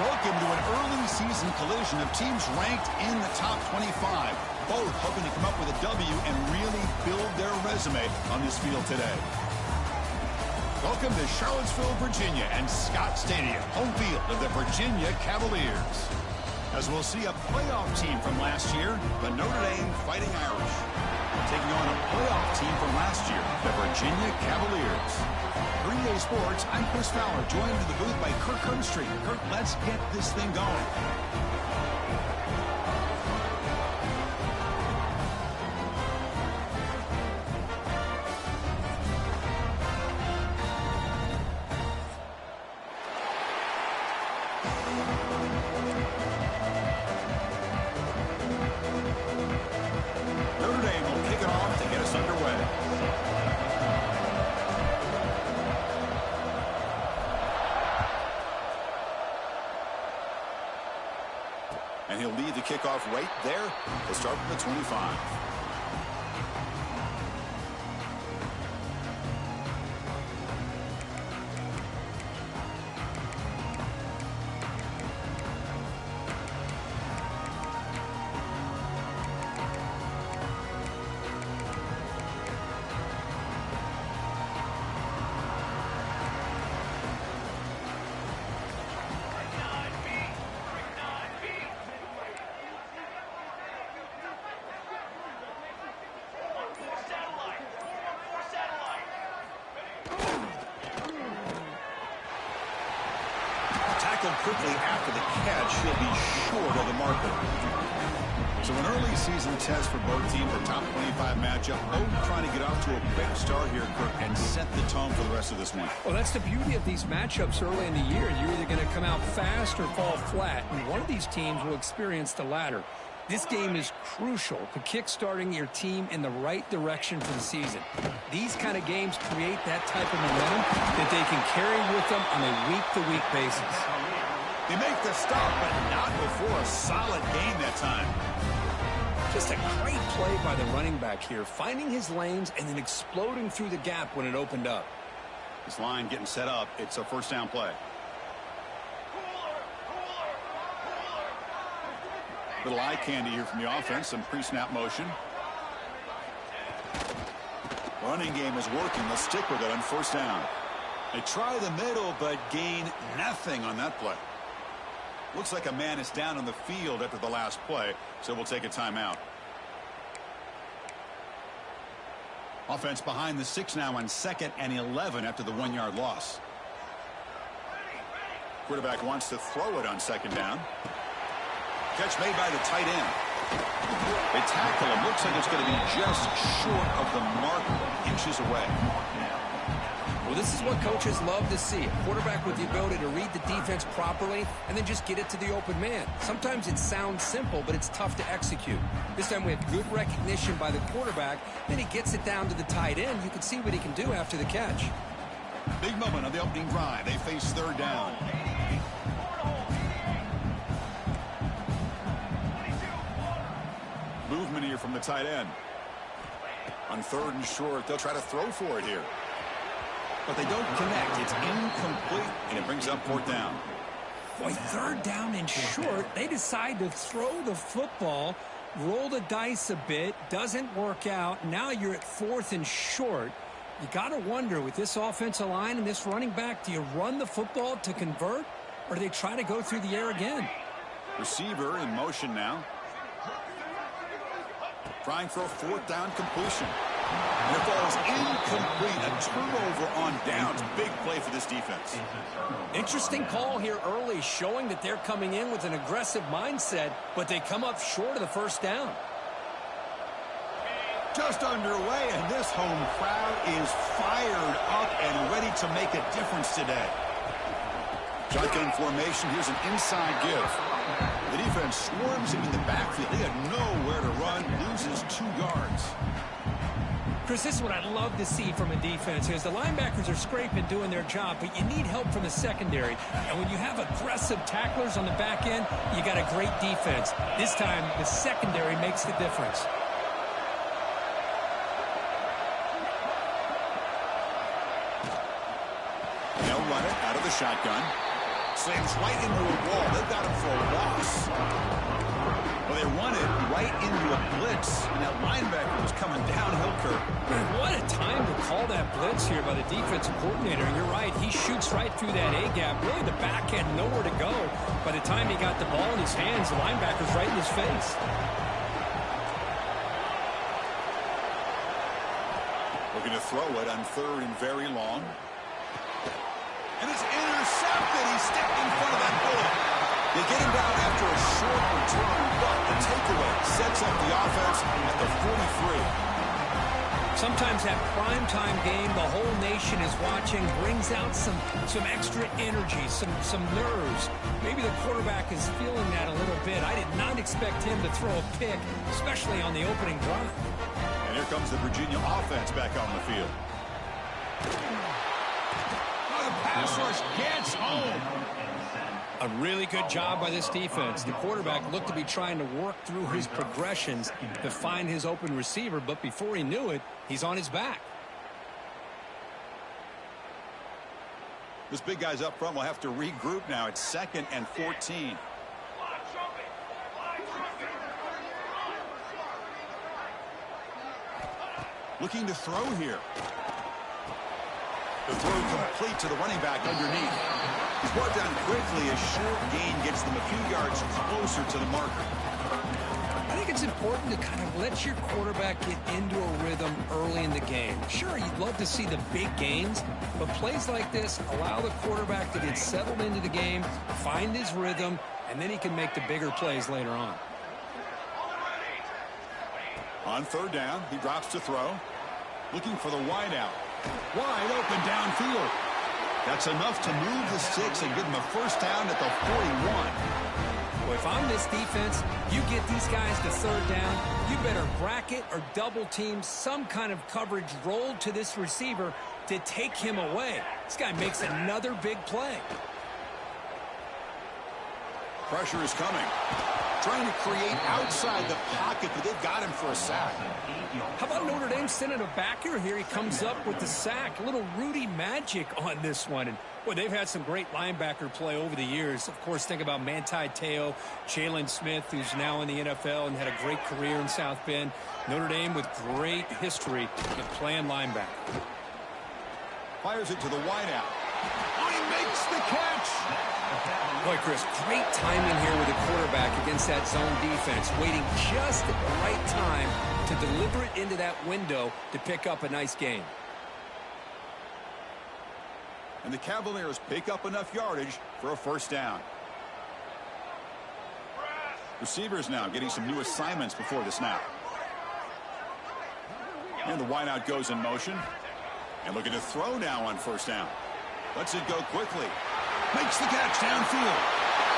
Welcome to an early season collision of teams ranked in the top 25. Both hoping to come up with a W and really build their resume on this field today. Welcome to Charlottesville, Virginia and Scott Stadium, home field of the Virginia Cavaliers. As we'll see a playoff team from last year, the Notre Dame Fighting Irish, taking on a playoff team from last year, the Virginia Cavaliers. For EA Sports, I'm Chris Fowler, joined in the booth by Kirk Herbstreit. Kirk, let's get this thing going. Notre Dame will kick it off to get us underway. And he'll lead the kickoff right there. He'll start from the 25. Tackled quickly after the catch, he'll be short of the marker. So an early season test for both teams, a top 25 matchup. Both trying to get off to a quick start here, Kirk, and set the tone for the rest of this one. Well, that's the beauty of these matchups early in the year. You're either going to come out fast or fall flat, and one of these teams will experience the latter. This game is crucial to kick-starting your team in the right direction for the season. These kind of games create that type of momentum that they can carry with them on a week-to-week basis. They make the stop, but not before a solid gain that time. Just a great play by the running back here, finding his lanes and then exploding through the gap when it opened up. This line getting set up. It's a first down play. Little eye candy here from the offense, some pre-snap motion. Running game is working. Let's stick with it on first down. They try the middle, but gain nothing on that play. Looks like a man is down on the field after the last play, so we'll take a timeout. Offense behind the 6 now on 2nd and 11 after the 1-yard loss. Quarterback wants to throw it on 2nd down. Catch made by the tight end. They tackle him. Looks like it's going to be just short of the mark, inches away. Well, this is what coaches love to see. A quarterback with the ability to read the defense properly and then just get it to the open man. Sometimes it sounds simple, but it's tough to execute. This time we have good recognition by the quarterback. Then he gets it down to the tight end. You can see what he can do after the catch. Big moment on the opening drive. They face 3rd down. Movement here from the tight end. On 3rd and short, they'll try to throw for it here. But they don't connect. It's incomplete, and it brings up 4th down. Boy, 3rd down and short. They decide to throw the football, roll the dice a bit, doesn't work out. Now you're at 4th and short. You got to wonder, with this offensive line and this running back, do you run the football to convert, or do they try to go through the air again? Receiver in motion now. Trying for a 4th down completion. And it falls incomplete. A turnover on downs. Big play for this defense. Interesting call here early, showing that they're coming in with an aggressive mindset, but they come up short of the 1st down. Just underway, and this home crowd is fired up and ready to make a difference today. Shotgun formation. Here's an inside give. The defense swarms him in the backfield. They had nowhere to run. Loses 2 yards. Chris, this is what I'd love to see from a defense. As the linebackers are scraping, doing their job, but you need help from the secondary. And when you have aggressive tacklers on the back end, you got a great defense. This time, the secondary makes the difference. They'll run it out of the shotgun. Slams right into a wall. They've got him for a loss. Well, they run it right into a blitz, and that linebacker was coming downhill, Kirk. What a time to call that blitz here by the defensive coordinator. And you're right, he shoots right through that A-gap. Really, the back had nowhere to go. By the time he got the ball in his hands, the linebacker's right in his face. Looking to throw it on 3rd and very long. And it's intercepted. He stepped in front of that bullet. They get him down after a short return, but the takeaway sets up the offense at the 43. Sometimes that primetime game, the whole nation is watching, brings out some extra energy, some nerves. Maybe the quarterback is feeling that a little bit. I did not expect him to throw a pick, especially on the opening drive. And here comes the Virginia offense back on the field. Oh, the pass rush gets home. A really good job by this defense. The quarterback looked to be trying to work through his progressions to find his open receiver, but before he knew it, he's on his back. This big guy's up front will have to regroup now. It's 2nd and 14. Looking to throw here. The throw complete to the running back underneath. He's brought down quickly. A short gain gets them a few yards closer to the marker. I think it's important to kind of let your quarterback get into a rhythm early in the game. Sure, you'd love to see the big gains, but plays like this allow the quarterback to get settled into the game, find his rhythm, and then he can make the bigger plays later on. On 3rd down, he drops to throw. Looking for the wideout. Wide open downfield. That's enough to move the sticks and give them a first down at the 41. Well, if I'm this defense, you get these guys to 3rd down, you better bracket or double team some kind of coverage rolled to this receiver to take him away. This guy makes another big play. Pressure is coming. Trying to create outside the pocket, but they've got him for a sack. How about Notre Dame sending a backer here? He comes up with the sack. A little Rudy magic on this one. And, boy, they've had some great linebacker play over the years. Of course, think about Manti Te'o, Jalen Smith, who's now in the NFL and had a great career in South Bend. Notre Dame with great history of playing linebacker. Fires it to the wideout. Oh, he makes the catch. Boy, Chris, great timing here with the quarterback against that zone defense, waiting just at the right time to deliver it into that window to pick up a nice gain. And the Cavaliers pick up enough yardage for a first down. Receivers now getting some new assignments before the snap. And the wideout goes in motion. And looking to throw now on first down. Lets it go quickly. Makes the catch downfield.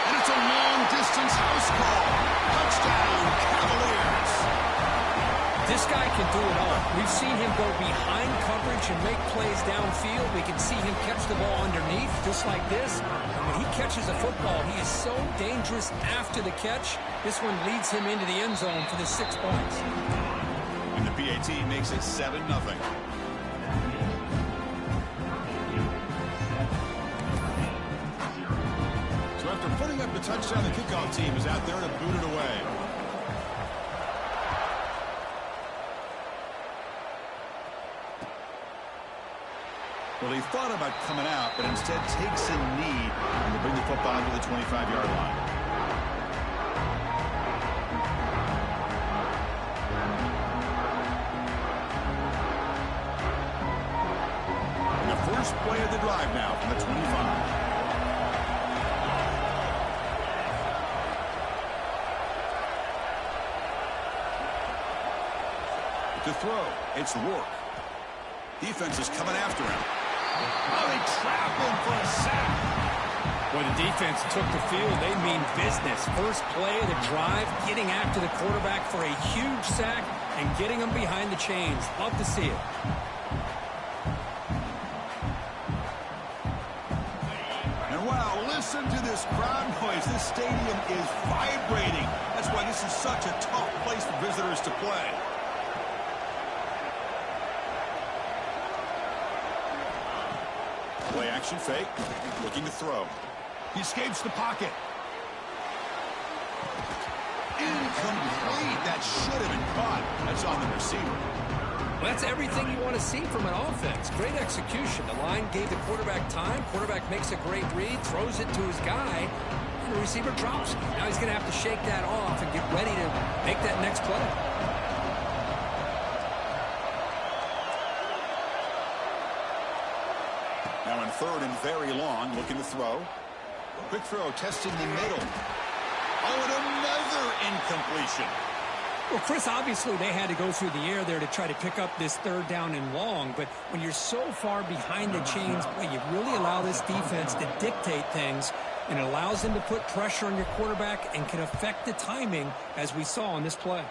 And it's a long-distance house call. Touchdown, Cavaliers. This guy can do it all. We've seen him go behind coverage and make plays downfield. We can see him catch the ball underneath, just like this. And when he catches a football, he is so dangerous after the catch. This one leads him into the end zone for the 6 points. And the PAT makes it 7-0. After putting up the touchdown, the kickoff team is out there to boot it away. Well, he thought about coming out, but instead takes a knee and will bring the football to the 25-yard line. And the first play of the drive now from the 25. To throw, it's Rourke. Defense is coming after him. Oh, they trap him for a sack. When the defense took the field, they mean business. First play of the drive, getting after the quarterback for a huge sack and getting him behind the chains. Love to see it. And wow, listen to this crowd noise. This stadium is vibrating. That's why this is such a tough place for visitors to play. Play action fake, looking to throw. He escapes the pocket. Incomplete. That should have been caught. That's on the receiver. Well, that's everything you want to see from an offense. Great execution. The line gave the quarterback time. Quarterback makes a great read, throws it to his guy, and the receiver drops it. Now he's going to have to shake that off and get ready to make that next play. Now in third and very long, looking to throw. Quick throw, testing the middle. Oh, and another incompletion. Well, Chris, obviously they had to go through the air there to try to pick up this third down and long, but when you're so far behind the chains, boy, you really allow this defense to dictate things, and it allows them to put pressure on your quarterback and can affect the timing, as we saw on this play.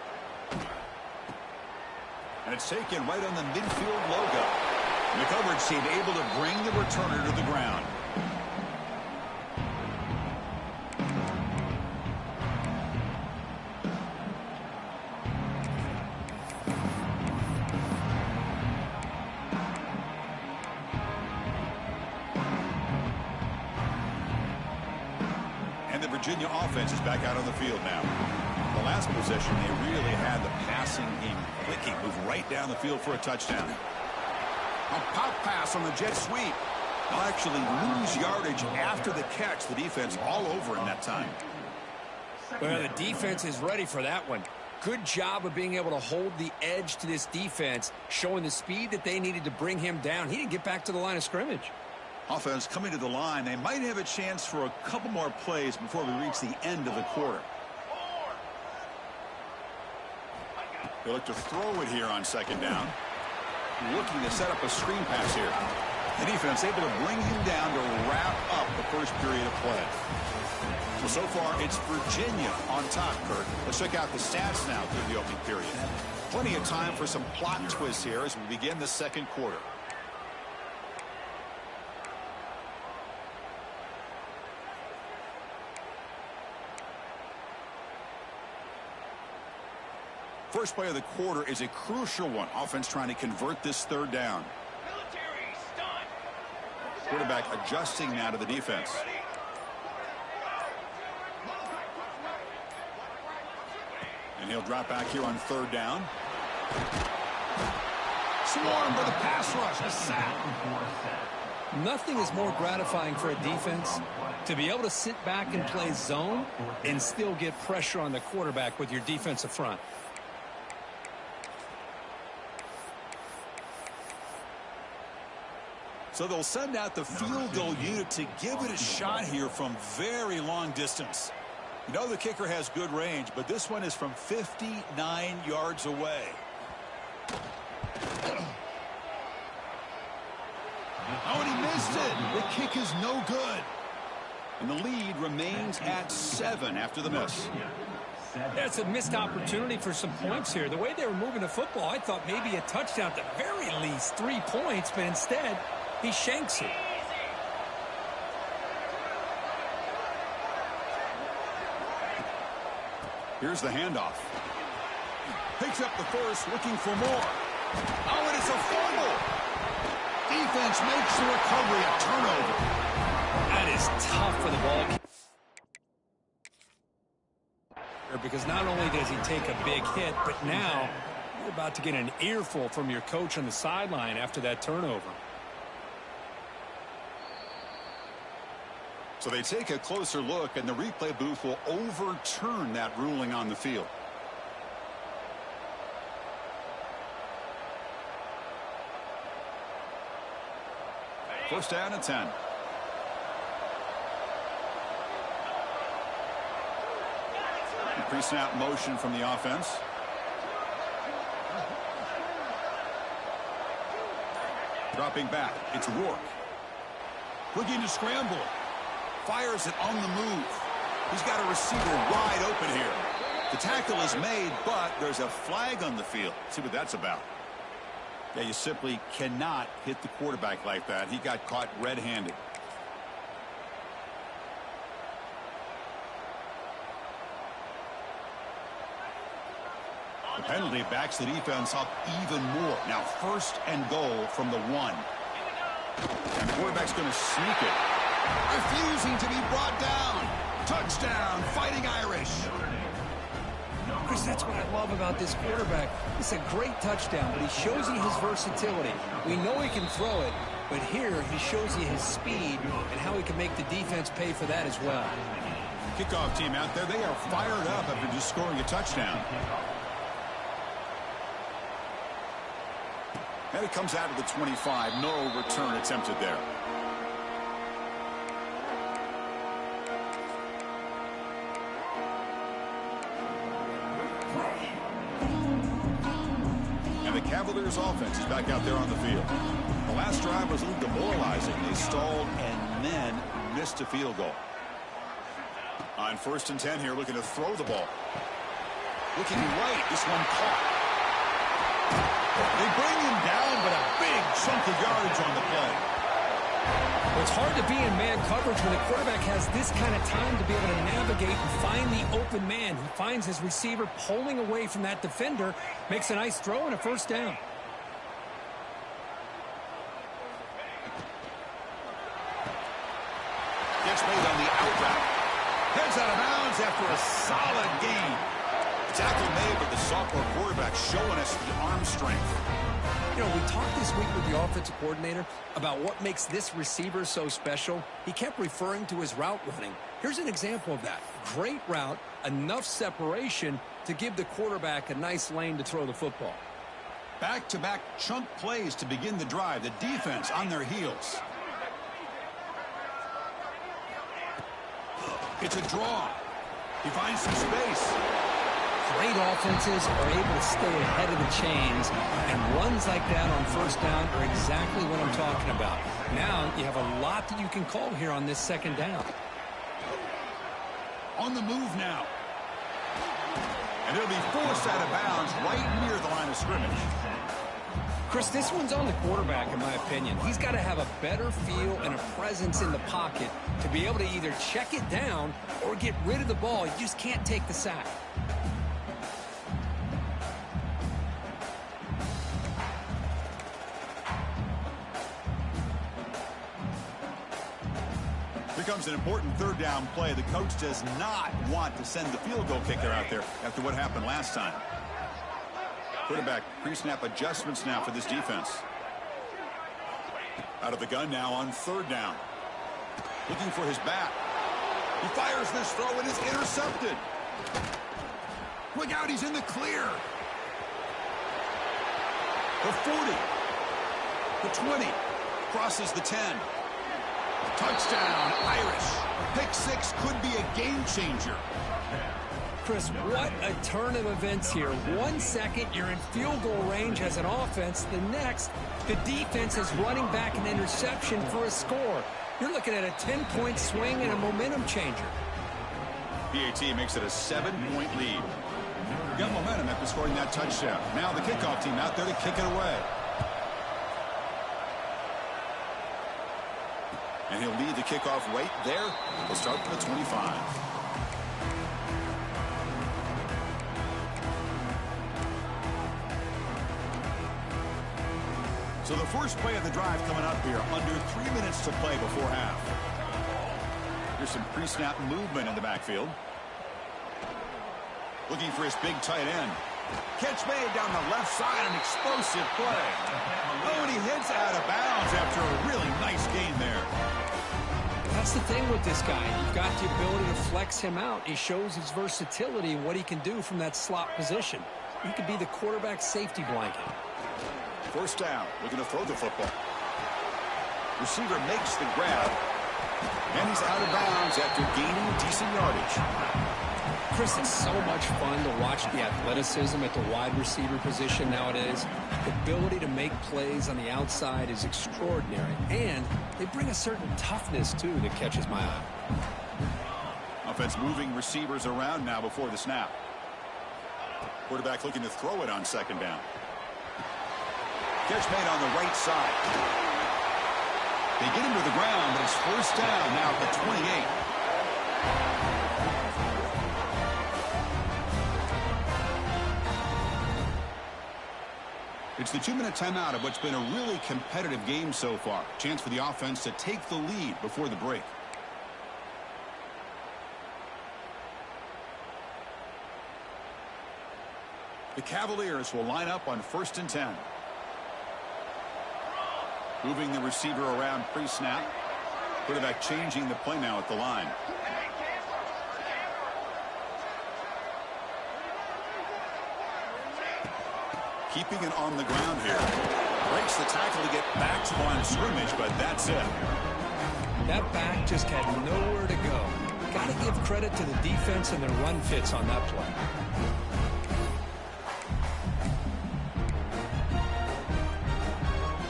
And it's taken right on the midfield logo. And the coverage team able to bring the returner to the ground. Virginia offense is back out on the field now. The last possession, they really had the passing game clicking, move right down the field for a touchdown. A pop pass on the jet sweep. They'll actually lose yardage after the catch. The defense all over in that time. Well, the defense is ready for that one. Good job of being able to hold the edge to this defense, showing the speed that they needed to bring him down. He didn't get back to the line of scrimmage. Offense coming to the line. They might have a chance for a couple more plays before we reach the end of the quarter. They look to throw it here on second down. Looking to set up a screen pass here. The defense able to bring him down to wrap up the first period of play. Well, so far it's Virginia on top, Kurt. Let's check out the stats now through the opening period. Plenty of time for some plot twists here as we begin the second quarter. First play of the quarter is a crucial one. Offense trying to convert this third down. Quarterback adjusting now to the defense. And he'll drop back here on third down. Swarmed by the pass rush. A sack. Nothing is more gratifying for a defense to be able to sit back and play zone and still get pressure on the quarterback with your defensive front. So they'll send out the field goal unit to give it a shot here from very long distance. You know the kicker has good range, but this one is from 59 yards away. Oh, and he missed it. The kick is no good. And the lead remains at 7 after the miss. That's a missed opportunity for some points here. The way they were moving the football, I thought maybe a touchdown, at the very least 3 points, but instead he shanks it. Here's the handoff. Picks up the first, looking for more. Oh, and it's a fumble. Defense makes the recovery, a turnover. That is tough for the ball. Because not only does he take a big hit, but now you're about to get an earful from your coach on the sideline after that turnover. So they take a closer look, and the replay booth will overturn that ruling on the field. First down and 10. Pre-snap motion from the offense. Dropping back, it's Rourke. Looking to scramble. Fires it on the move. He's got a receiver wide open here. The tackle is made, but there's a flag on the field. Let's see what that's about. Yeah, you simply cannot hit the quarterback like that. He got caught red-handed. The penalty backs the defense up even more. Now first and goal from the 1. And the quarterback's going to sneak it. refusing to be brought down. Touchdown, Fighting Irish. Chris, that's what I love about this quarterback. It's a great touchdown, but he shows you his versatility. We know he can throw it, but here he shows you his speed and how he can make the defense pay for that as well. Kickoff team out there, they are fired up after just scoring a touchdown. And it comes out of the 25. No return attempted there. And the Cavaliers offense is back out there on the field. The last drive was a little demoralizing. They stalled and then missed a field goal. On 1st and 10 here, looking to throw the ball. Looking right, this one caught. They bring him down, but a big chunk of yardage on the play. Well, it's hard to be in man coverage when the quarterback has this kind of time to be able to navigate and find the open man. He finds his receiver pulling away from that defender, makes a nice throw and a 1st down. Gets made on the out route. Heads out of bounds after a solid gain. Tackle made, but the sophomore quarterback showing us the arm strength. You know, we talked this week with the offensive coordinator about what makes this receiver so special. He kept referring to his route running. Here's an example of that. Great route, enough separation to give the quarterback a nice lane to throw the football. Back-to-back chunk plays to begin the drive. The defense on their heels. It's a draw. He finds some space. Great offenses are able to stay ahead of the chains, and runs like that on 1st down are exactly what I'm talking about. Now you have a lot that you can call here on this 2nd down. On the move now. And it'll be forced out of bounds right near the line of scrimmage. Chris, this one's on the quarterback, in my opinion. He's got to have a better feel and a presence in the pocket to be able to either check it down or get rid of the ball. You just can't take the sack. Here comes an important 3rd down play. The coach does not want to send the field goal kicker out there after what happened last time. Quarterback pre-snap adjustments now for this defense. Out of the gun now on 3rd down. Looking for his back. He fires this throw and is intercepted. Look out, he's in the clear. The 40. The 20. Crosses the 10. Touchdown, Irish. Pick 6 could be a game changer. Chris, what a turn of events here. 1 second, you're in field goal range as an offense. The next, the defense is running back an interception for a score. You're looking at a 10-point swing and a momentum changer. PAT makes it a 7-point lead. Got momentum after scoring that touchdown. Now the kickoff team out there to kick it away. And he'll lead the kickoff right there. He'll start from the 25. So the first play of the drive coming up here. Under 3 minutes to play before half. Here's some pre-snap movement in the backfield. Looking for his big tight end. Catch made down the left side. An explosive play. Oh, and he hits out of bounds after a really nice gain there. That's the thing with this guy. You've got the ability to flex him out. He shows his versatility and what he can do from that slot position. He could be the quarterback safety blanket. 1st down. Looking to throw the football. Receiver makes the grab. And he's out of bounds after gaining decent yardage. Chris, it's so much fun to watch the athleticism at the wide receiver position nowadays. The ability to make plays on the outside is extraordinary. And they bring a certain toughness, too, that catches my eye. Offense moving receivers around now before the snap. Quarterback looking to throw it on 2nd down. Catch made on the right side. They get him to the ground, but it's 1st down now at the 28. It's the 2-minute timeout of what's been a really competitive game so far. Chance for the offense to take the lead before the break. The Cavaliers will line up on 1st and 10. Moving the receiver around pre-snap. Quarterback changing the play now at the line. Keeping it on the ground here. Breaks the tackle to get back to the line of scrimmage, but that's it. That back just had nowhere to go. Got to give credit to the defense and their run fits on that play.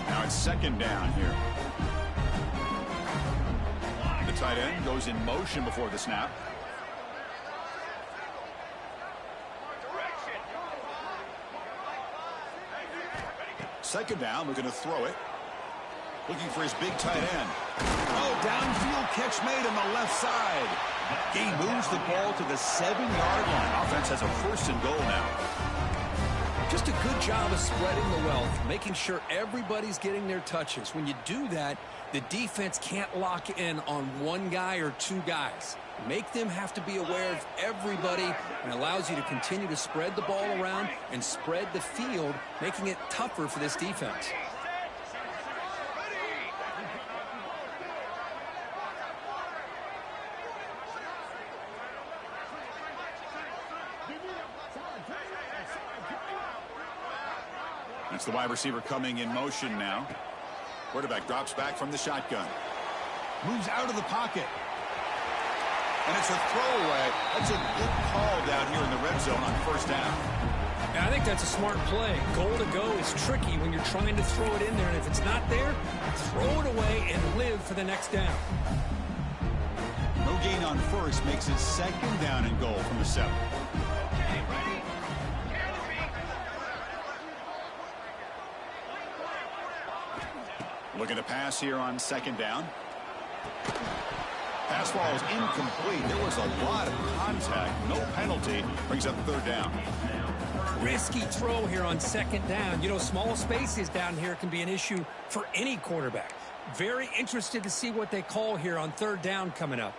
Now it's 2nd down here. The tight end goes in motion before the snap. Second down, looking to throw it. Looking for his big tight end. Oh, downfield catch made on the left side. He moves the ball to the 7-yard line. Offense has a 1st and goal now. Just a good job of spreading the wealth, making sure everybody's getting their touches. When you do that, the defense can't lock in on one guy or two guys. Make them have to be aware of everybody, and allows you to continue to spread the ball around and spread the field, making it tougher for this defense. That's the wide receiver coming in motion now. Quarterback drops back from the shotgun. Moves out of the pocket. And it's a throwaway. That's a good call down here in the red zone on 1st down. I think that's a smart play. Goal to go is tricky when you're trying to throw it in there, and if it's not there, throw it away and live for the next down. No gain on 1st makes it 2nd down and goal from the 7. Looking to pass here on 2nd down. Pass ball is incomplete. There was a lot of contact. No penalty. Brings up 3rd down. Risky throw here on 2nd down. You know, small spaces down here can be an issue for any quarterback. Very interested to see what they call here on 3rd down coming up.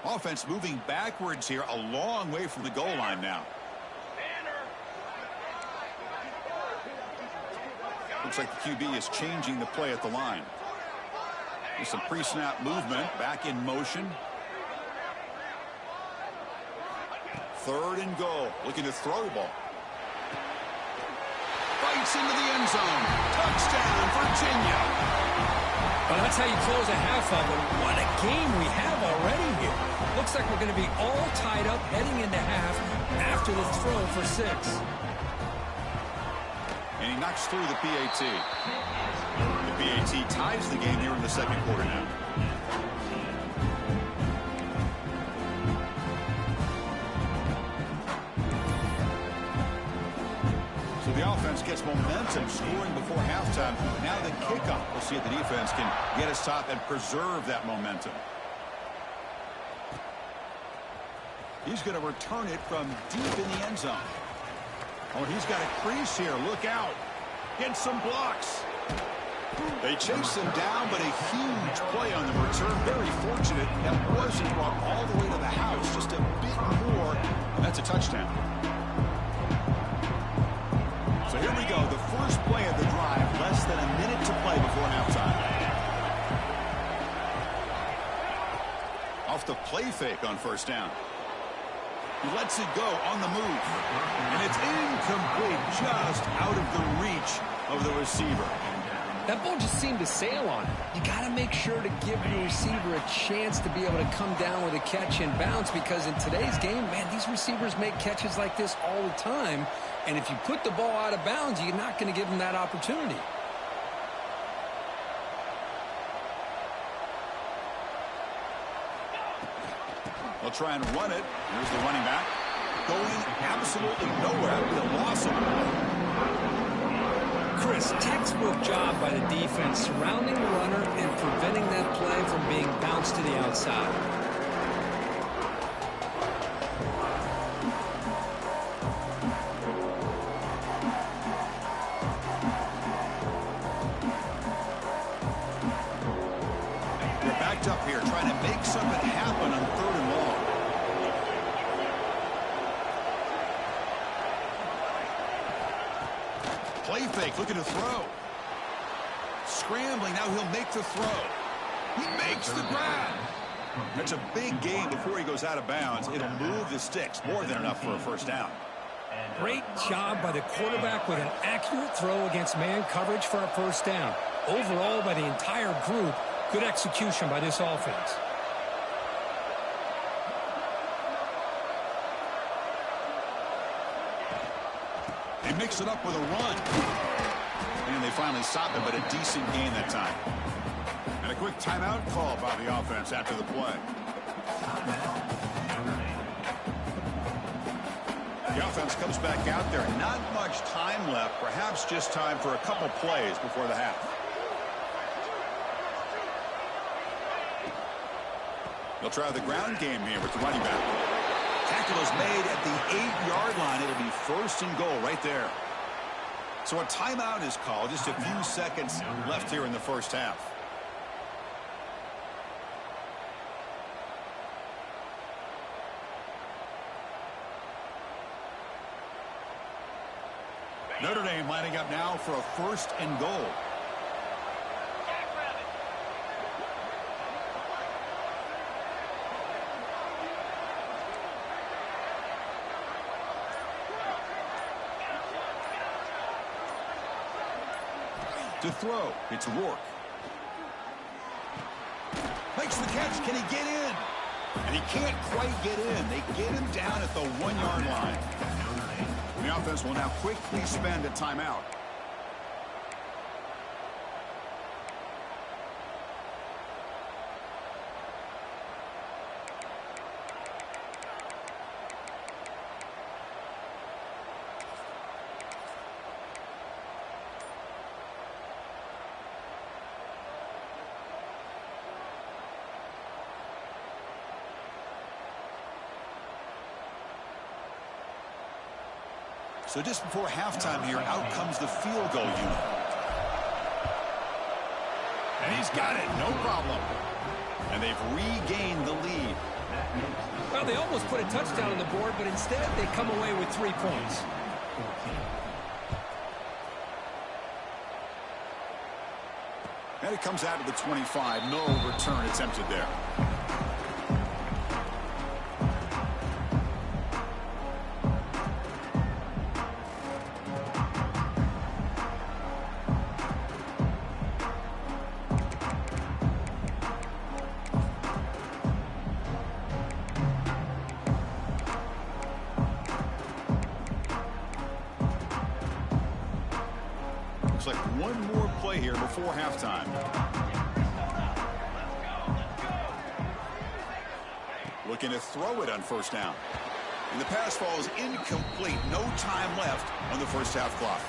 Offense moving backwards here, a long way from the goal line now. Looks like the QB is changing the play at the line. There's some pre-snap movement, back in motion. 3rd and goal, looking to throw the ball. Bites into the end zone. Touchdown, Virginia. Well, that's how you close a half of it. What a game we have already here. Looks like we're going to be all tied up heading into half after the throw for 6. And he knocks through the PAT. The PAT ties the game here in the 2nd quarter now. So the offense gets momentum, scoring before halftime. Now the kickoff. We'll see if the defense can get a stop and preserve that momentum. He's going to return it from deep in the end zone. Oh, he's got a crease here. Look out. Get some blocks. They chase him down, but a huge play on the return. Very fortunate that wasn't brought all the way to the house. Just a bit more, and that's a touchdown. So here we go. The first play of the drive. Less than a minute to play before halftime. Off the play fake on 1st down. He lets it go on the move. And it's incomplete, just out of the reach of the receiver. That ball just seemed to sail on him. You got to make sure to give your receiver a chance to be able to come down with a catch and bounce, because in today's game, man, these receivers make catches like this all the time. And if you put the ball out of bounds, you're not going to give them that opportunity. They'll try and run it. Here's the running back. Going absolutely nowhere. That'd be a loss of the ball. Chris, textbook job by the defense surrounding the runner and preventing that play from being bounced to the outside. They're backed up here trying to make something happen on 3rd and long. fake, looking to throw. Scrambling, now he'll make the throw. He makes the grab. That's a big gain before he goes out of bounds. It'll move the sticks, more than enough for a first down. Great job by the quarterback with an accurate throw against man coverage for a first down. Overall, by the entire group, good execution by this offense. They mix it up with a run. And they finally stop it, but a decent gain that time. And a quick timeout call by the offense after the play. The offense comes back out there. Not much time left. Perhaps just time for a couple plays before the half. They'll try the ground game here with the running back. Tackle is made at the 8-yard line. It'll be first and goal right there. So a timeout is called. Just a few seconds left here in the first half. Notre Dame lining up now for a first and goal. To throw, it's Rourke. Makes the catch. Can he get in? And he can't quite get in. They get him down at the 1-yard line. The offense will now quickly spend a timeout. So just before halftime here, out comes the field goal unit. And he's got it, no problem. And they've regained the lead. Well, they almost put a touchdown on the board, but instead they come away with 3 points. And it comes out to the 25. No return attempted there. Looks like one more play here before halftime. Looking to throw it on first down. And the pass falls incomplete. No time left on the first half clock.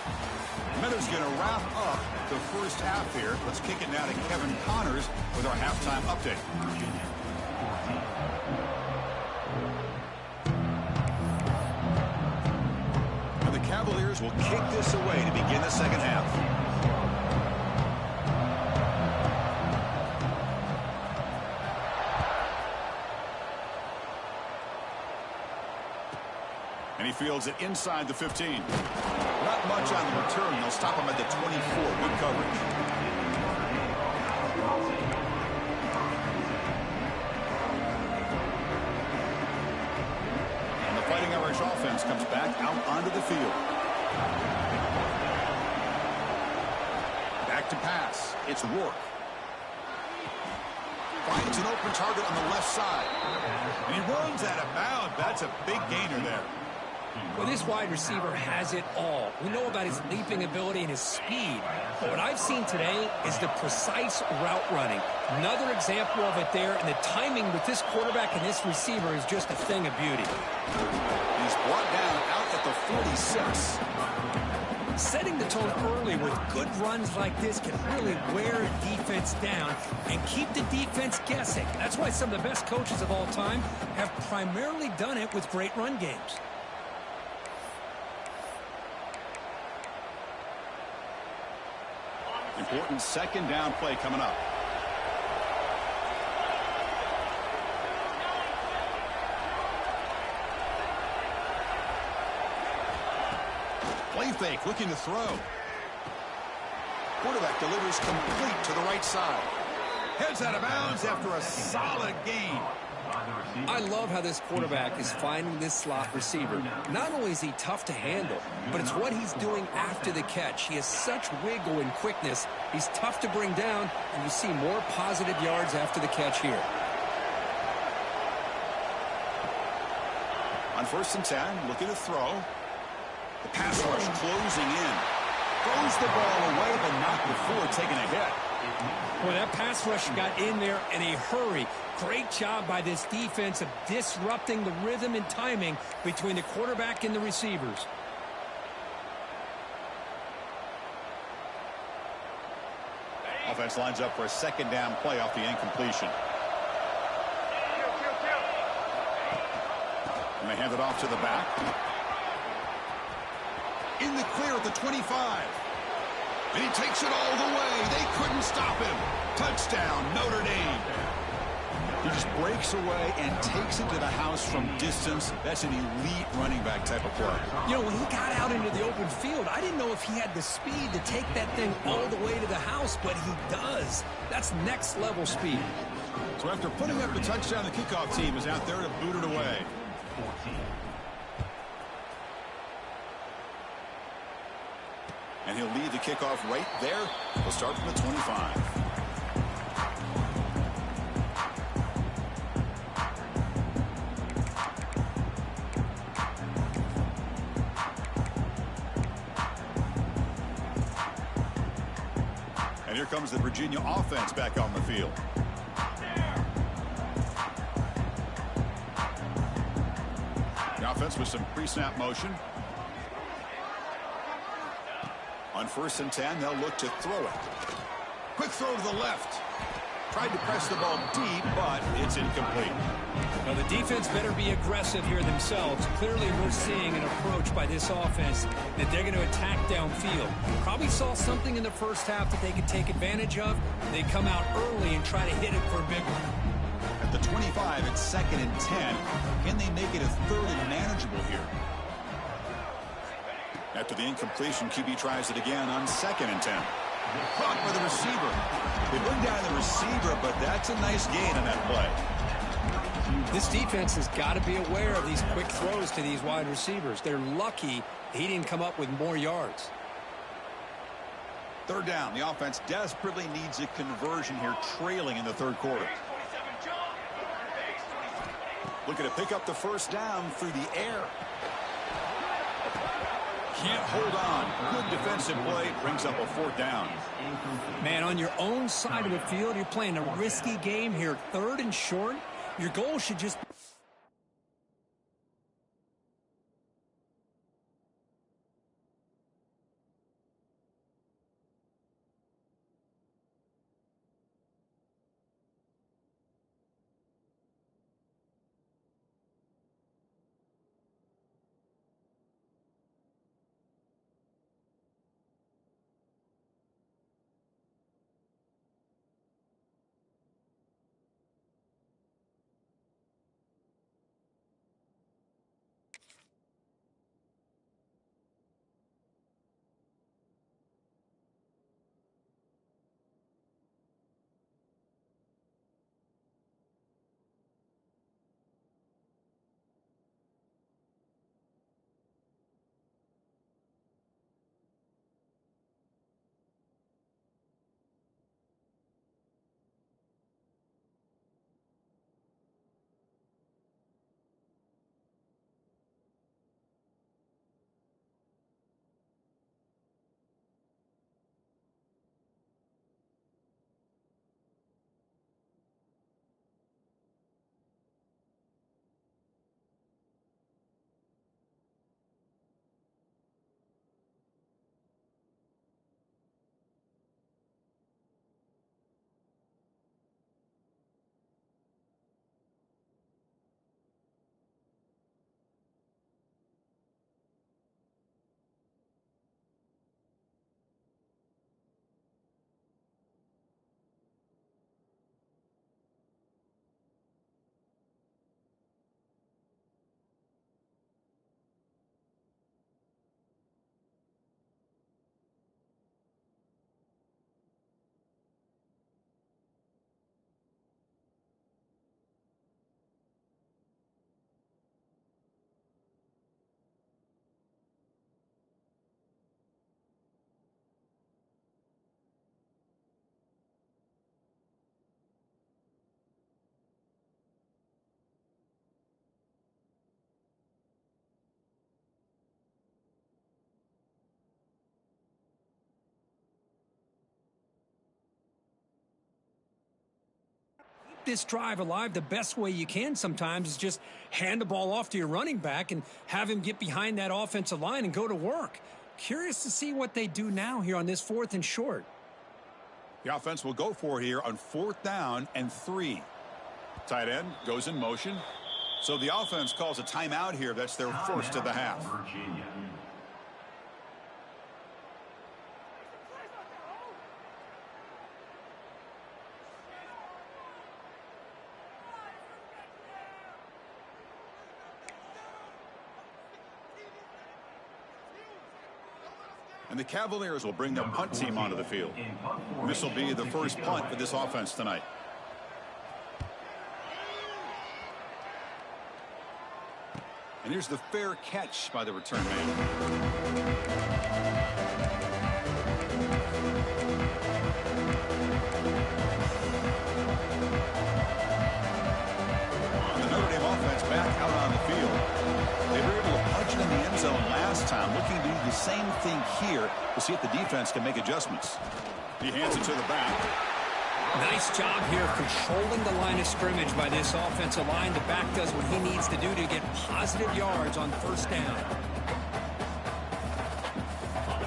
Meadows going to wrap up the first half here. Let's kick it now to Kevin Connors with our halftime update. And the Cavaliers will kick this away to begin the second half. And he fields it inside the 15. Not much on the return. They'll stop him at the 24. Good coverage. And the Fighting Irish offense comes back out onto the field. Back to pass. It's Rourke. Finds an open target on the left side. And he runs out of bounds. That's a big gainer there. Well, this wide receiver has it all. We know about his leaping ability and his speed. But what I've seen today is the precise route running. Another example of it there, and the timing with this quarterback and this receiver is just a thing of beauty. He's brought down out at the 46. Setting the tone early with good runs like this can really wear a defense down and keep the defense guessing. That's why some of the best coaches of all time have primarily done it with great run games. Important second down play coming up. Play fake, looking to throw. Quarterback delivers complete to the right side. Heads out of bounds after a solid gain. I love how this quarterback is finding this slot receiver. Not only is he tough to handle, but it's what he's doing after the catch. He has such wiggle and quickness. He's tough to bring down, and you see more positive yards after the catch here. On 1st and 10, looking to throw. The pass rush closing in. Throws the ball away, but not before taking a hit. Boy, that pass rush got in there in a hurry. Great job by this defense of disrupting the rhythm and timing between the quarterback and the receivers. Offense lines up for a 2nd down play off the incompletion. And they hand it off to the back. In the clear at the 25. And he takes it all the way. They couldn't stop him. Touchdown, Notre Dame. He just breaks away and takes it to the house from distance. That's an elite running back type of play. You know, when he got out into the open field, I didn't know if he had the speed to take that thing all the way to the house, but he does. That's next level speed. So after putting up the touchdown, the kickoff team is out there to boot it away. And he'll lead the kickoff right there. He'll start from the 25. And here comes the Virginia offense back on the field. The offense with some pre-snap motion. On 1st and 10, they'll look to throw it. Quick throw to the left. Tried to press the ball deep, but it's incomplete. Well, the defense better be aggressive here themselves. Clearly, we're seeing an approach by this offense that they're going to attack downfield. Probably saw something in the first half that they could take advantage of. They come out early and try to hit it for a big one. At the 25, it's 2nd and 10. Can they make it a 3rd and manageable here? After the incompletion, QB tries it again on 2nd and 10. Caught by the receiver. They bring down the receiver, but that's a nice gain on that play. This defense has got to be aware of these quick throws to these wide receivers. They're lucky he didn't come up with more yards. 3rd down. The offense desperately needs a conversion here, trailing in the 3rd quarter. Looking to pick up the 1st down through the air. Can't hold on. Good defensive play. Brings up a 4th down. Man, on your own side of the field, you're playing a risky game here. 3rd and short. Your goal should just... this drive alive the best way you can sometimes is just hand the ball off to your running back and have him get behind that offensive line and go to work. Curious to see what they do now here on this 4th and short. The offense will go for it here on 4th down and 3. Tight end goes in motion. So the offense calls a timeout here. That's their first of the half. And the Cavaliers will bring their punt team onto the field. This will be the first punt for this offense tonight. And here's the fair catch by the return man. The Notre Dame offense back out on the field. They were able to punch it in the end zone last time, looking to do the same thing here to see if the defense can make adjustments. He hands it to the back. Nice job here controlling the line of scrimmage by this offensive line. The back does what he needs to do to get positive yards on 1st down.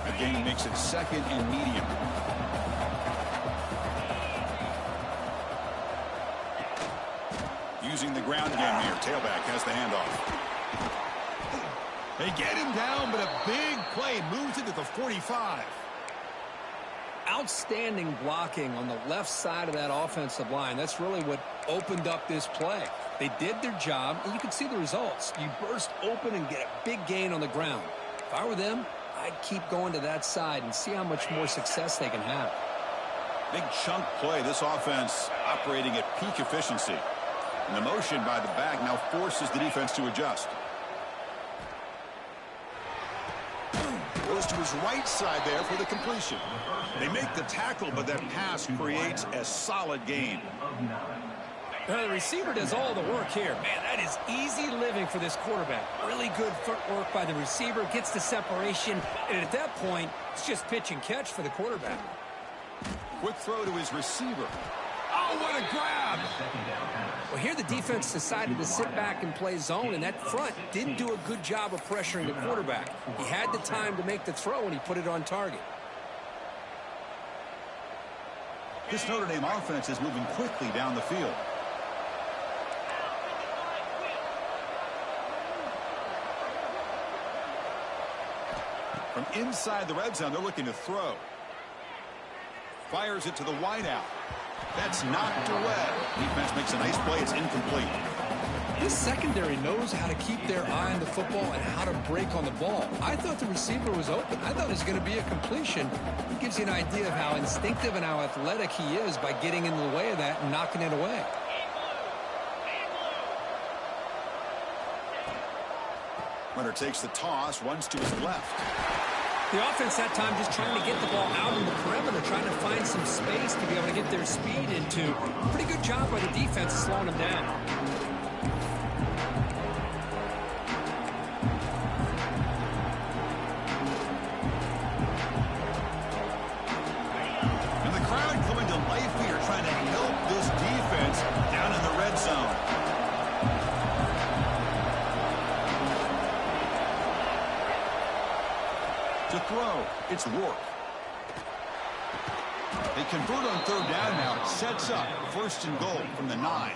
That gain makes it 2nd and medium. Using the ground game here. Tailback has the handoff. They get him down, but a big play moves it to the 45. Outstanding blocking on the left side of that offensive line. That's really what opened up this play. They did their job, and you can see the results. You burst open and get a big gain on the ground. If I were them, I'd keep going to that side and see how much more success they can have. Big chunk play. This offense operating at peak efficiency. And the motion by the back now forces the defense to adjust. Goes to his right side there for the completion. They make the tackle, but that pass creates a solid gain. The receiver does all the work here. Man, that is easy living for this quarterback. Really good footwork by the receiver, gets the separation, and at that point, it's just pitch and catch for the quarterback. Quick throw to his receiver. Oh, what a grab! Well, here the defense decided to sit back and play zone, and that front didn't do a good job of pressuring the quarterback. He had the time to make the throw, and he put it on target. This Notre Dame offense is moving quickly down the field. From inside the red zone, they're looking to throw. Fires it to the wideout. That's knocked away. Defense makes a nice play. It's incomplete. This secondary knows how to keep their eye on the football and how to break on the ball. I thought the receiver was open. I thought it was going to be a completion. It gives you an idea of how instinctive and how athletic he is by getting in the way of that and knocking it away. Runner takes the toss, runs to his left. The offense that time just trying to get the ball out in the perimeter, trying to find some space to be able to get their speed into. Pretty good job by the defense slowing them down. And the crowd coming to life here, trying to help this defense down in the red zone. To throw, it's Rourke. They convert on 3rd down now. Sets up 1st and goal from the 9.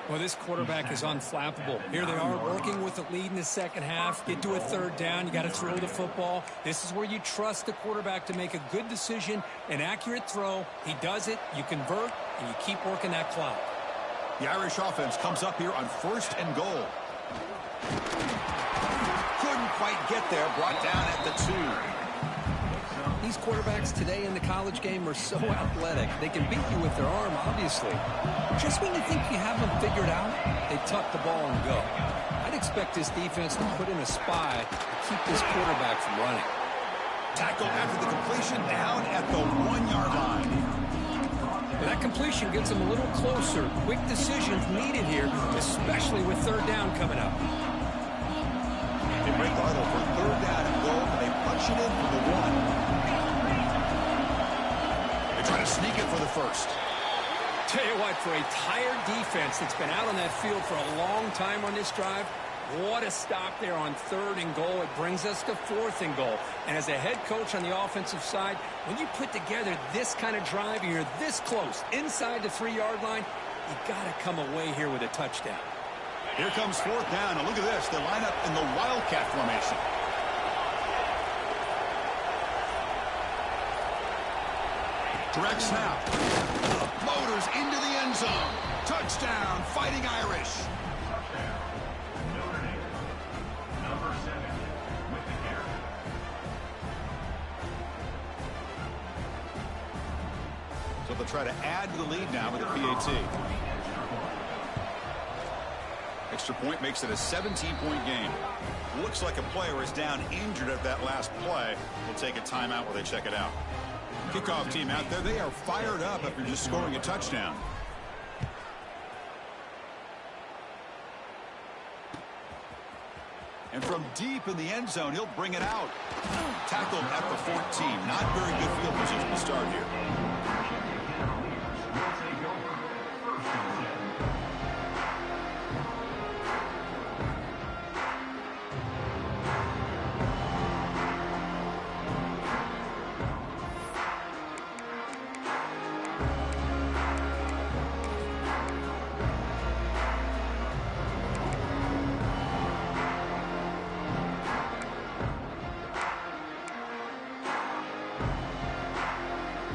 Well, this quarterback is unflappable. Here they are working with the lead in the 2nd half. Get to a 3rd down. You got to throw the football. This is where you trust the quarterback to make a good decision, an accurate throw. He does it. You convert, and you keep working that clock. The Irish offense comes up here on 1st and goal. Couldn't quite get there. Brought down at the 2. These quarterbacks today in the college game are so athletic. They can beat you with their arm, obviously. Just when you think you have them figured out, they tuck the ball and go. I'd expect this defense to put in a spy to keep this quarterback from running. Tackle after the completion, down at the 1-yard line. That completion gets them a little closer. Quick decisions needed here, especially with 3rd down coming up. They break the huddle for 3rd down and goal, and they punch it in for the 1. They try to sneak it for the 1st. Tell you what, for a tired defense that's been out on that field for a long time on this drive, what a stop there on 3rd and goal. It brings us to 4th and goal. And as a head coach on the offensive side, when you put together this kind of drive and you're this close inside the 3-yard line, you got to come away here with a touchdown. Here comes 4th down. And look at this. They line up in the Wildcat formation. Direct snap. Motors into the end zone. Touchdown, Fighting Irish. Number 7 with the carry. So they'll try to add to the lead now with a PAT. Extra point makes it a 17-point game. Looks like a player is down injured at that last play. We'll take a timeout while they check it out. Kickoff team out there, they are fired up after just scoring a touchdown. And from deep in the end zone, he'll bring it out. Tackled at the 14. Not very good field position to start here.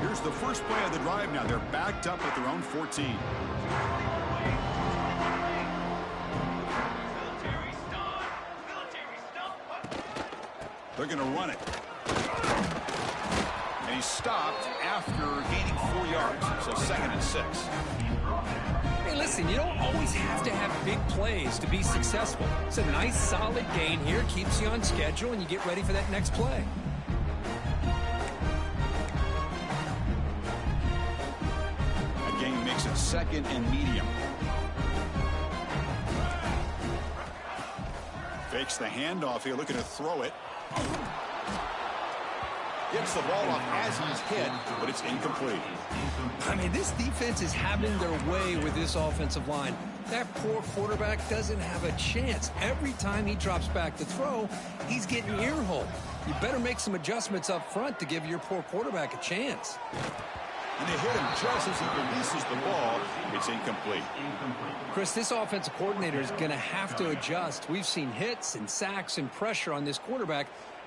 Here's the first play of the drive now. They're backed up at their own 14. They're going to run it. And he's stopped after gaining 4 yards. So 2nd and 6. Hey, listen, you don't always have to have big plays to be successful. It's a nice, solid gain here. Keeps you on schedule, and you get ready for that next play. Makes it 2nd and medium. Fakes the handoff here, looking to throw it. Gets the ball off as he's hit, but it's incomplete. I mean, this defense is having their way with this offensive line. That poor quarterback doesn't have a chance. Every time he drops back to throw, he's getting ear-hole. You better make some adjustments up front to give your poor quarterback a chance. And they hit him just as he releases the ball. It's incomplete. Chris, this offensive coordinator is going to have to adjust. We've seen hits and sacks and pressure on this quarterback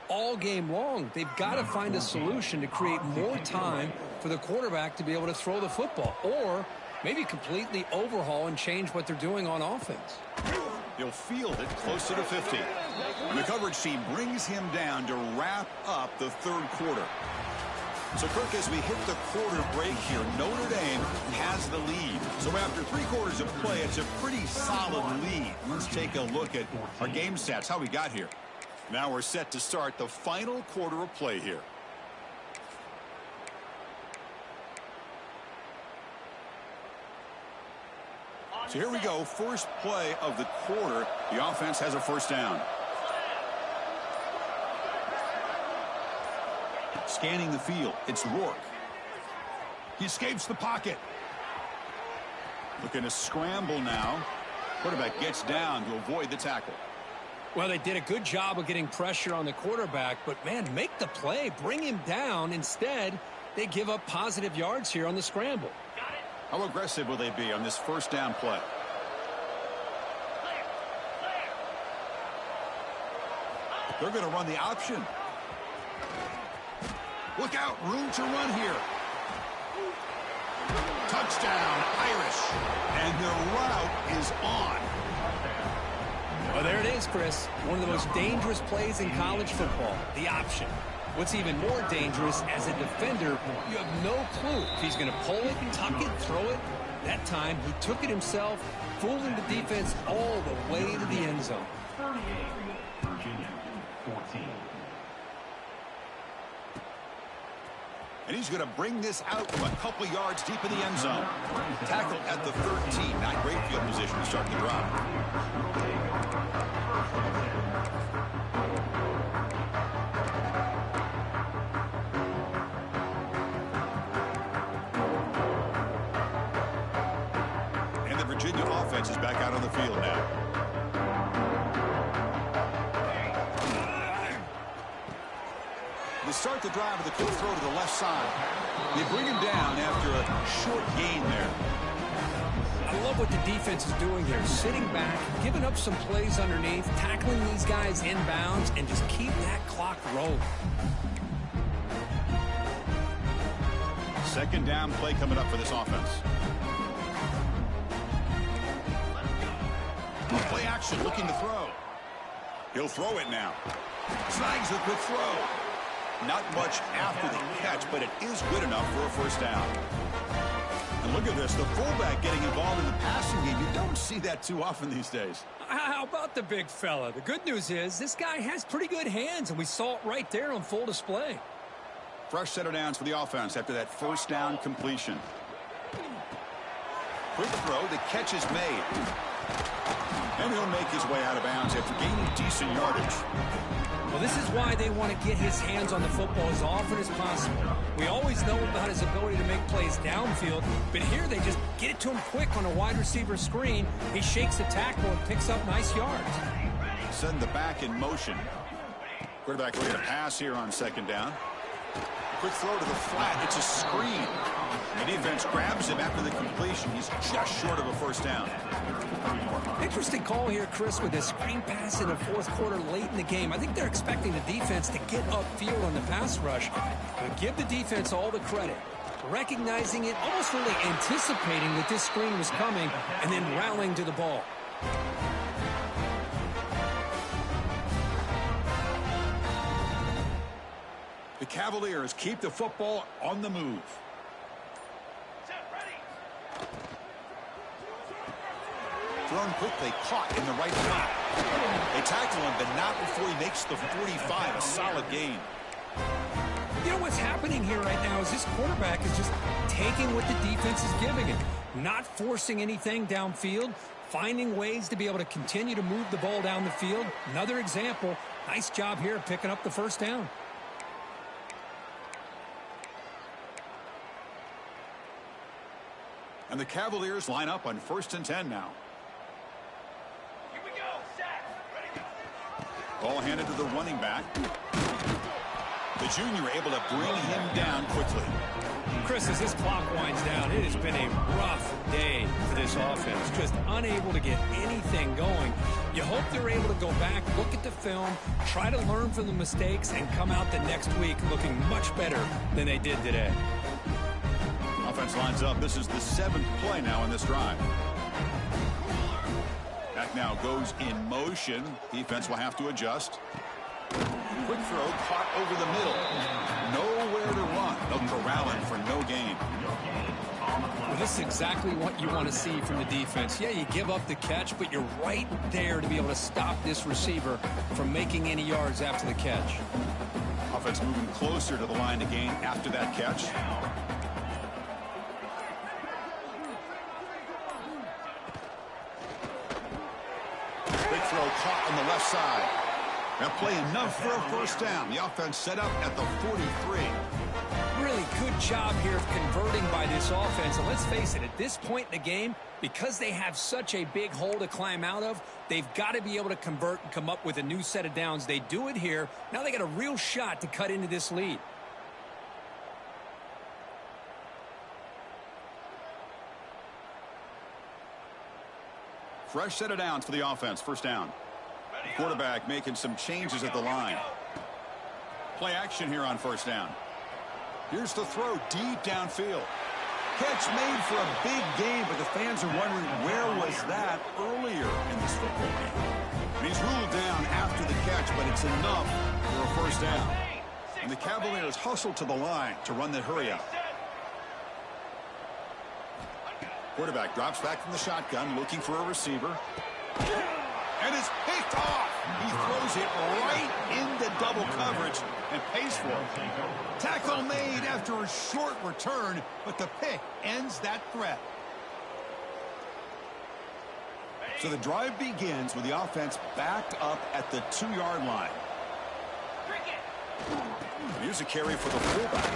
all game long. They've got to find a solution to create more time for the quarterback to be able to throw the football, or maybe completely overhaul and change what they're doing on offense. He'll field it closer to 50. And the coverage team brings him down to wrap up the 3rd quarter. So, Kirk, as we hit the quarter break here, Notre Dame has the lead. So after 3 quarters of play, it's a pretty solid lead. Let's take a look at our game stats, how we got here. Now we're set to start the final quarter of play here. So here we go, first play of the quarter. The offense has a 1st down. Scanning the field, it's Rourke. He escapes the pocket. Looking to scramble now. Quarterback gets down to avoid the tackle. Well, they did a good job of getting pressure on the quarterback, but, man, make the play. Bring him down. Instead, they give up positive yards here on the scramble. How aggressive will they be on this 1st down play? They're going to run the option. Look out, room to run here. Touchdown, Irish. And the route is on. Well, there it is, Chris. One of the most dangerous plays in college football, the option. What's even more dangerous, as a defender, you have no clue if he's going to pull it, tuck it, throw it. That time, he took it himself, fooling the defense all the way to the end zone. 38, Virginia, 14. And he's going to bring this out from a couple yards deep in the end zone. Tackled at the 13. Not great field position to start the drive. Virginia offense is back out on the field now. They start the drive with a quick throw to the left side. They bring him down after a short gain there. I love what the defense is doing here. Sitting back, giving up some plays underneath, tackling these guys inbounds, and just keep that clock rolling. Second down play coming up for this offense. Play action, looking to throw. He'll throw it now. Snags a quick throw. Not much after the catch, but it is good enough for a first down. And look at this, the fullback getting involved in the passing game. You don't see that too often these days. How about the big fella? The good news is this guy has pretty good hands, and we saw it right there on full display. Fresh set of downs for the offense after that first down completion. Quick throw, the catch is made. And he'll make his way out of bounds after gaining decent yardage. Well, this is why they want to get his hands on the football as often as possible. We always know about his ability to make plays downfield, but here they just get it to him quick on a wide receiver screen. He shakes the tackle and picks up nice yards. Send the back in motion. Quarterback will get a pass here on second down. Quick throw to the flat. It's a screen. The defense grabs him after the completion. He's just short of a first down. Interesting call here, Chris, with a screen pass in the fourth quarter late in the game. I think they're expecting the defense to get upfield on the pass rush. But give the defense all the credit. Recognizing it, almost really anticipating that this screen was coming, and then rallying to the ball. The Cavaliers keep the football on the move. Thrown quickly, caught in the right flat. They tackle him, but not before he makes the 45. A solid gain. You know what's happening here right now is this quarterback is just taking what the defense is giving him. Not forcing anything downfield. Finding ways to be able to continue to move the ball down the field. Another example. Nice job here picking up the first down. And the Cavaliers line up on 1st and 10 now. Here we go. Set. Ready, go. Ball handed to the running back. The junior able to bring him down quickly. Chris, as this clock winds down, it has been a rough day for this offense. Just unable to get anything going. You hope they're able to go back, look at the film, try to learn from the mistakes, and come out the next week looking much better than they did today. Offense lines up. This is the 7th play now in this drive. Back now goes in motion. Defense will have to adjust. Quick throw caught over the middle. Nowhere to run. They'll corral him for no gain. Well, this is exactly what you want to see from the defense. Yeah, you give up the catch, but you're right there to be able to stop this receiver from making any yards after the catch. Offense moving closer to the line to gain after that catch. Throw caught on the left side. That play enough for a first down. The offense set up at the 43. Really good job here of converting by this offense. And let's face it, at this point in the game, because they have such a big hole to climb out of, they've got to be able to convert and come up with a new set of downs. They do it here. Now they got a real shot to cut into this lead. Fresh set of downs for the offense. First down. Quarterback making some changes at the line. Play action here on first down. Here's the throw deep downfield. Catch made for a big gain, but the fans are wondering where was that earlier in this football game. And he's ruled down after the catch, but it's enough for a first down. And the Cavaliers hustle to the line to run the hurry up. Quarterback drops back from the shotgun, looking for a receiver. And it's picked off. He throws it right into double coverage and pays for it. Tackle made after a short return, but the pick ends that threat. So the drive begins with the offense backed up at the 2-yard line. Here's a carry for the fullback.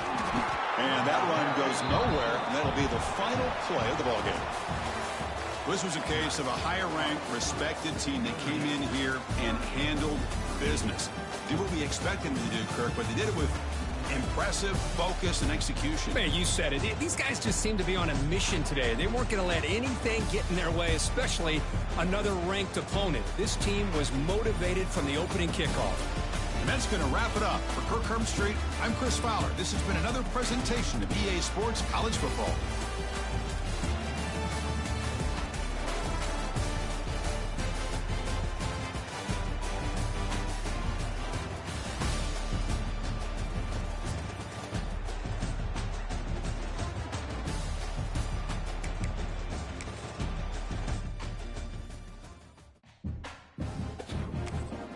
And that run goes nowhere, and that'll be the final play of the ballgame. This was a case of a higher-ranked, respected team that came in here and handled business. Did what we expected them to do, Kirk, but they did it with impressive focus and execution. Man, you said it. These guys just seem to be on a mission today. They weren't going to let anything get in their way, especially another ranked opponent. This team was motivated from the opening kickoff. And that's going to wrap it up. For Kirk Herbstreit, I'm Chris Fowler. This has been another presentation of EA Sports College Football.